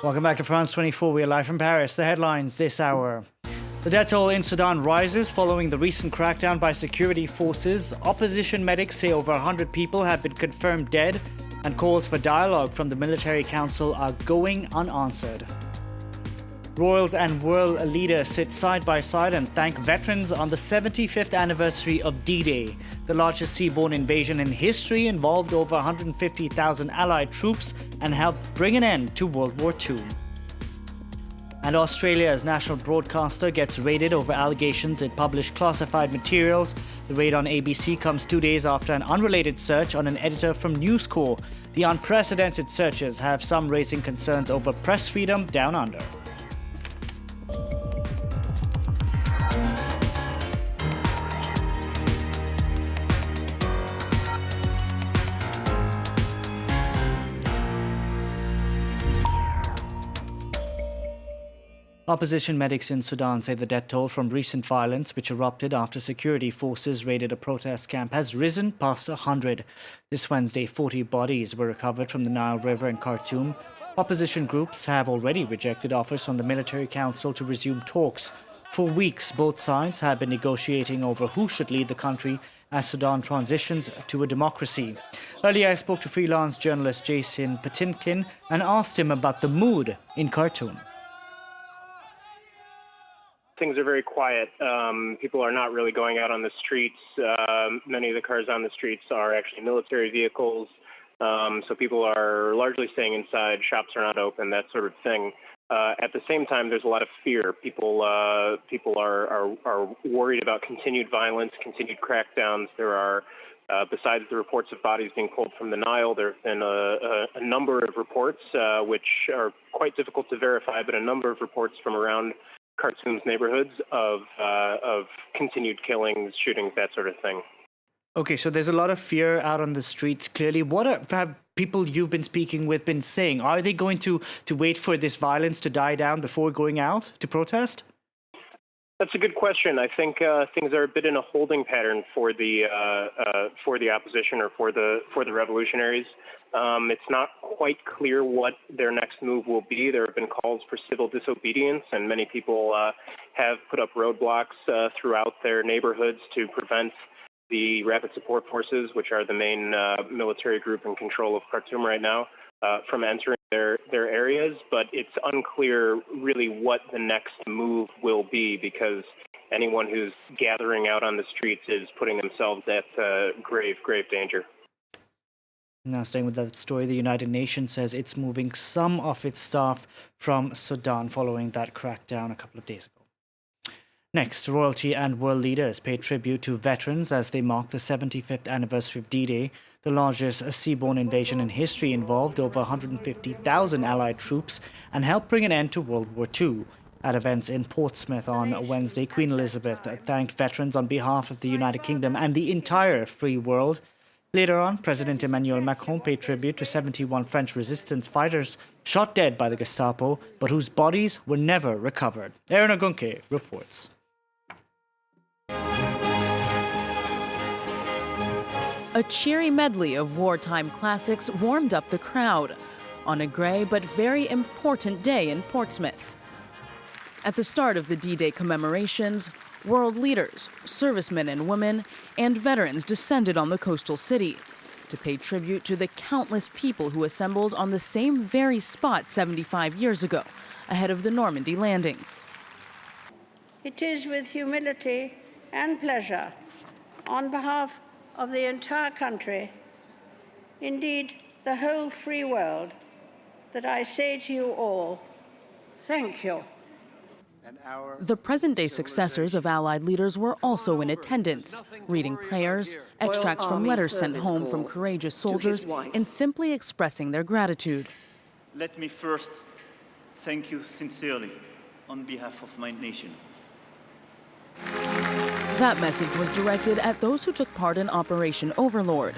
Welcome back to France 24. We are live from Paris. The headlines this hour. The death toll in Sudan rises following the recent crackdown by security forces. Opposition medics say over 100 people have been confirmed dead, and calls for dialogue from the military council are going unanswered. Royals and world leaders sit side by side and thank veterans on the 75th anniversary of D-Day. The largest seaborne invasion in history involved over 150,000 Allied troops and helped bring an end to World War II. And Australia's national broadcaster gets raided over allegations it published classified materials. The raid on ABC comes 2 days after an unrelated search on an editor from News Corp. The unprecedented searches have some raising concerns over press freedom down under. Opposition medics in Sudan say the death toll from recent violence, which erupted after security forces raided a protest camp, has risen past 100. This Wednesday, 40 bodies were recovered from the Nile River in Khartoum. Opposition groups have already rejected offers from the military council to resume talks. For weeks, both sides have been negotiating over who should lead the country as Sudan transitions to a democracy. Earlier, I spoke to freelance journalist Jason Patinkin and asked him about the mood in Khartoum. Things are very quiet. People are not really going out on the streets. Many of the cars on the streets are actually military vehicles. So people are largely staying inside. Shops are not open, that sort of thing. At the same time, there's a lot of fear. People are worried about continued violence, continued crackdowns. There are, besides the reports of bodies being pulled from the Nile, there have been a number of reports, which are quite difficult to verify, but a number of reports from around Khartoum's neighborhoods of continued killings, shootings, that sort of thing. Okay, so there's a lot of fear out on the streets, clearly. What have people you've been speaking with been saying? Are they going to wait for this violence to die down before going out to protest? That's a good question. I think things are a bit in a holding pattern for the opposition or for the revolutionaries. It's not quite clear what their next move will be. There have been calls for civil disobedience, and many people have put up roadblocks throughout their neighborhoods to prevent the Rapid Support Forces, which are the main military group in control of Khartoum right now, from entering their areas. But it's unclear really what the next move will be, because anyone who's gathering out on the streets is putting themselves at grave danger. Now, staying with that story, the United Nations says it's moving some of its staff from Sudan following that crackdown a couple of days ago. Next, royalty and world leaders pay tribute to veterans as they mark the 75th anniversary of D-Day. The largest seaborne invasion in history involved over 150,000 Allied troops and helped bring an end to World War II. At events in Portsmouth on Wednesday, Queen Elizabeth thanked veterans on behalf of the United Kingdom and the entire free world. Later on, President Emmanuel Macron paid tribute to 71 French resistance fighters shot dead by the Gestapo, but whose bodies were never recovered. Aaron Agunke reports. A cheery medley of wartime classics warmed up the crowd on a grey but very important day in Portsmouth. At the start of the D-Day commemorations, world leaders, servicemen and women, and veterans descended on the coastal city to pay tribute to the countless people who assembled on the same very spot 75 years ago, ahead of the Normandy landings. It is with humility and pleasure, on behalf of the entire country, indeed the whole free world, that I say to you all, thank you. The present-day successors of Allied leaders were also in attendance, reading prayers, extracts from letters sent home from courageous soldiers, and simply expressing their gratitude. Let me first thank you sincerely on behalf of my nation. That message was directed at those who took part in Operation Overlord,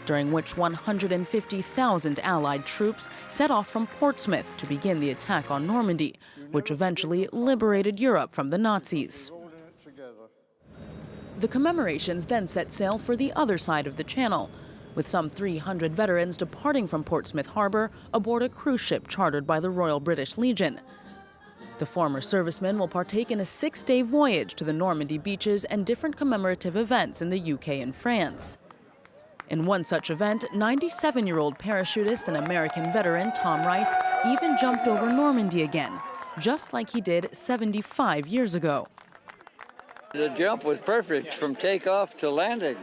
during which 150,000 Allied troops set off from Portsmouth to begin the attack on Normandy, which eventually liberated Europe from the Nazis. The commemorations then set sail for the other side of the Channel, with some 300 veterans departing from Portsmouth Harbour aboard a cruise ship chartered by the Royal British Legion. The former servicemen will partake in a 6-day voyage to the Normandy beaches and different commemorative events in the UK and France. In one such event, 97-year-old parachutist and American veteran Tom Rice even jumped over Normandy again, just like he did 75 years ago. The jump was perfect from takeoff to landing.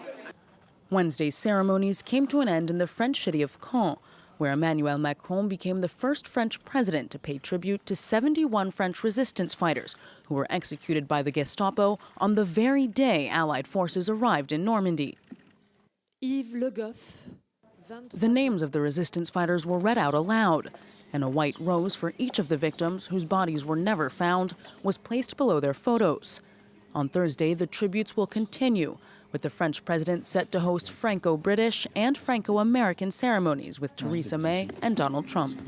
Wednesday's ceremonies came to an end in the French city of Caen, where Emmanuel Macron became the first French president to pay tribute to 71 French resistance fighters who were executed by the Gestapo on the very day Allied forces arrived in Normandy. The names of the resistance fighters were read out aloud, and a white rose for each of the victims, whose bodies were never found, was placed below their photos. On Thursday, the tributes will continue, with the French president set to host Franco-British and Franco-American ceremonies with Theresa May and Donald Trump.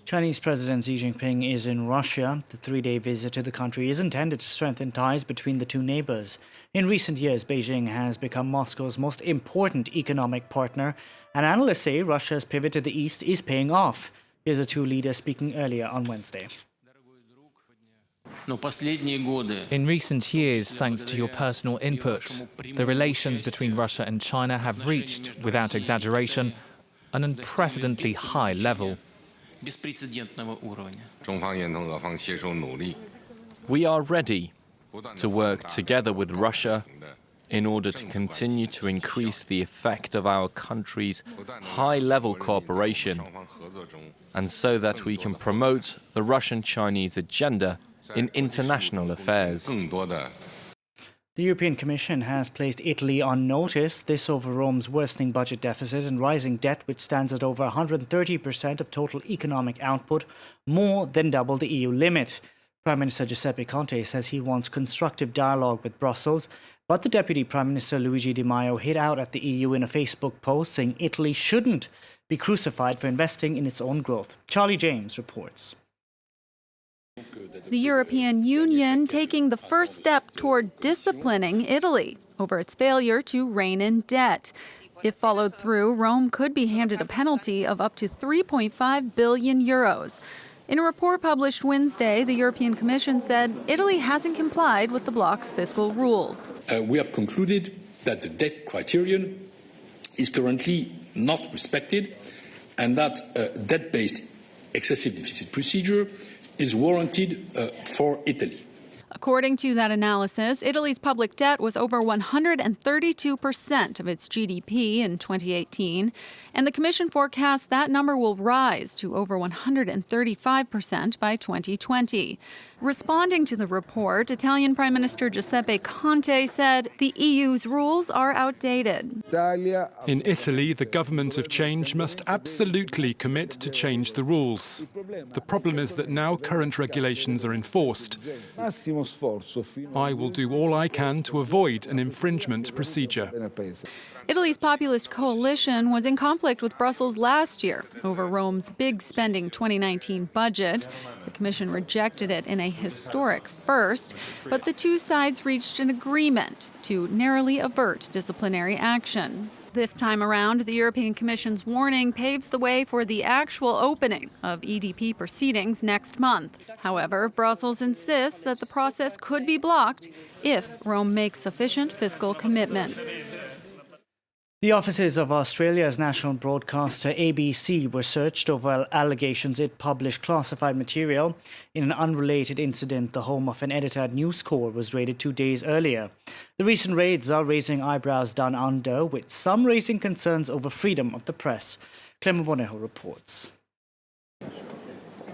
Chinese President Xi Jinping is in Russia. The 3-day visit to the country is intended to strengthen ties between the two neighbors. In recent years, Beijing has become Moscow's most important economic partner, and analysts say Russia's pivot to the east is paying off. Here's the two leaders speaking earlier on Wednesday. In recent years, thanks to your personal input, the relations between Russia and China have reached, without exaggeration, an unprecedentedly high level. We are ready to work together with Russia in order to continue to increase the effect of our country's high-level cooperation, and so that we can promote the Russian-Chinese agenda in international affairs. The European Commission has placed Italy on notice, this over Rome's worsening budget deficit and rising debt, which stands at over 130% of total economic output, more than double the EU limit. Prime Minister Giuseppe Conte says he wants constructive dialogue with Brussels, but the Deputy Prime Minister Luigi Di Maio hit out at the EU in a Facebook post saying Italy shouldn't be crucified for investing in its own growth. Charlie James reports. The European Union taking the first step toward disciplining Italy over its failure to rein in debt. If followed through, Rome could be handed a penalty of up to 3.5 billion euros. In a report published Wednesday, the European Commission said Italy hasn't complied with the bloc's fiscal rules. We have concluded that the debt criterion is currently not respected and that debt-based excessive deficit procedure is warranted for Italy. According to that analysis, Italy's public debt was over 132% of its GDP in 2018, and the Commission forecasts that number will rise to over 135% by 2020. Responding to the report, Italian Prime Minister Giuseppe Conte said the EU's rules are outdated. In Italy, the government of change must absolutely commit to change the rules. The problem is that now current regulations are enforced. I will do all I can to avoid an infringement procedure. Italy's populist coalition was in conflict with Brussels last year over Rome's big spending 2019 budget. The Commission rejected it in a historic first, but the two sides reached an agreement to narrowly avert disciplinary action. This time around, the European Commission's warning paves the way for the actual opening of EDP proceedings next month. However, Brussels insists that the process could be blocked if Rome makes sufficient fiscal commitments. The offices of Australia's national broadcaster ABC were searched over allegations it published classified material. In an unrelated incident, the home of an editor at News Corp was raided 2 days earlier. The recent raids are raising eyebrows down under, with some raising concerns over freedom of the press. Clement Bonejo reports.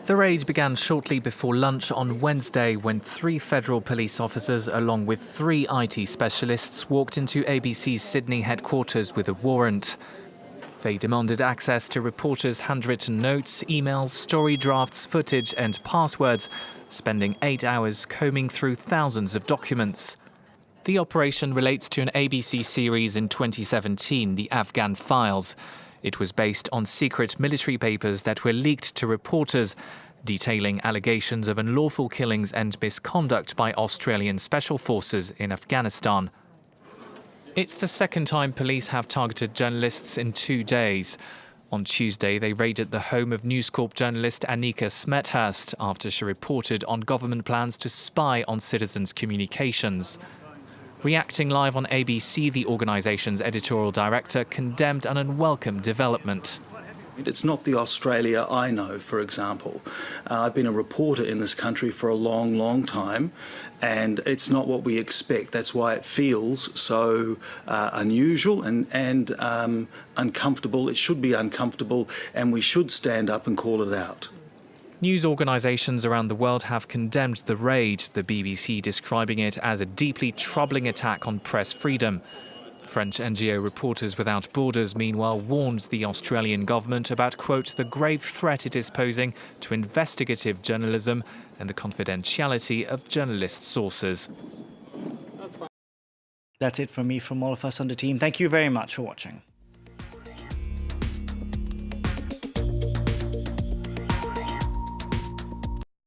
The raid began shortly before lunch on Wednesday when 3 federal police officers along with 3 IT specialists walked into ABC's Sydney headquarters with a warrant. They demanded access to reporters' handwritten notes, emails, story drafts, footage and passwords, spending 8 hours combing through thousands of documents. The operation relates to an ABC series in 2017, The Afghan Files. It was based on secret military papers that were leaked to reporters, detailing allegations of unlawful killings and misconduct by Australian special forces in Afghanistan. It's the second time police have targeted journalists in 2 days. On Tuesday, they raided the home of News Corp journalist Annika Smethurst after she reported on government plans to spy on citizens' communications. Reacting live on ABC, the organisation's editorial director condemned an unwelcome development. It's not the Australia I know, for example. I've been a reporter in this country for a long, long time, and it's not what we expect. That's why it feels so unusual and uncomfortable. It should be uncomfortable, and we should stand up and call it out. News organisations around the world have condemned the raid, the BBC describing it as a deeply troubling attack on press freedom. French NGO Reporters Without Borders, meanwhile, warned the Australian government about, quote, the grave threat it is posing to investigative journalism and the confidentiality of journalist sources. That's it from me, from all of us on the team. Thank you very much for watching.